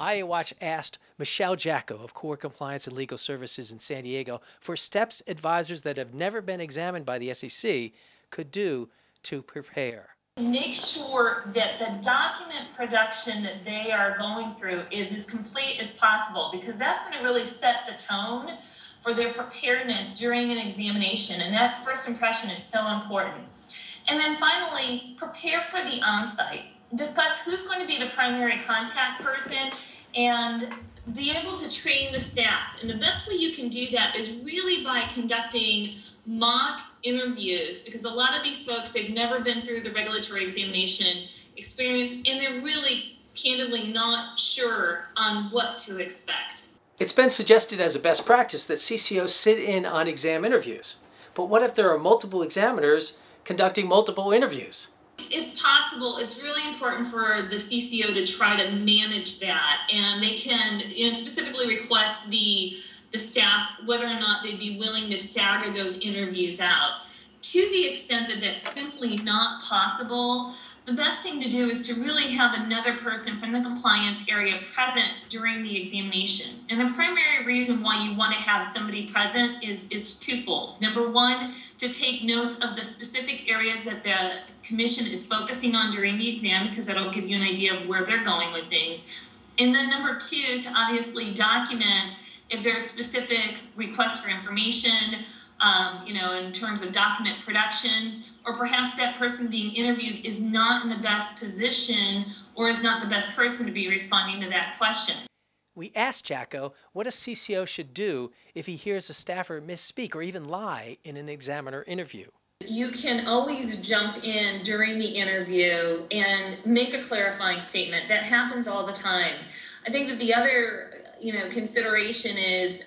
IA Watch asked Michelle Jacko of Core Compliance and Legal Services in San Diego for steps advisors that have never been examined by the SEC could do to prepare. Make sure that the document production that they are going through is as complete as possible, because that's going to really set the tone for their preparedness during an examination, and that first impression is so important. And then finally, prepare for the on-site. Discuss who's going to be the primary contact person and be able to train the staff. And the best way you can do that is really by conducting mock interviews, because a lot of these folks, they've never been through the regulatory examination experience, and they're really candidly not sure on what to expect. It's been suggested as a best practice that CCOs sit in on exam interviews. But what if there are multiple examiners conducting multiple interviews? If possible, it's really important for the CCO to try to manage that, and they can, specifically request the staff whether or not they'd be willing to stagger those interviews out. To the extent that that's simply not possible, the best thing to do is to really have another person from the compliance area present during the examination. And the primary reason why you want to have somebody present is twofold. Number one, to take notes of the specific areas that the commission is focusing on during the exam, because that'll give you an idea of where they're going with things. And then number two, to obviously document if there are specific requests for information, in terms of document production, or perhaps that person being interviewed is not in the best position or is not the best person to be responding to that question. We asked Jacko what a CCO should do if he hears a staffer misspeak or even lie in an examiner interview. You can always jump in during the interview and make a clarifying statement. That happens all the time. I think that the other consideration is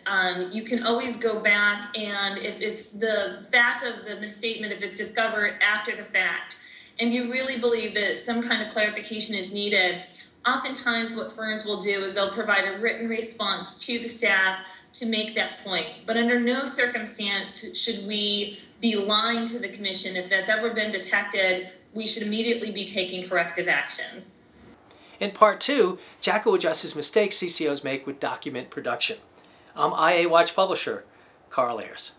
you can always go back, and if it's the fact of the misstatement, if it's discovered after the fact, and you really believe that some kind of clarification is needed, oftentimes what firms will do is they'll provide a written response to the staff to make that point. But under no circumstance should we be lying to the commission. If that's ever been detected, we should immediately be taking corrective actions. In part 2, Jacko addresses mistakes CCOs make with document production. I'm IA Watch publisher, Carl Ayers.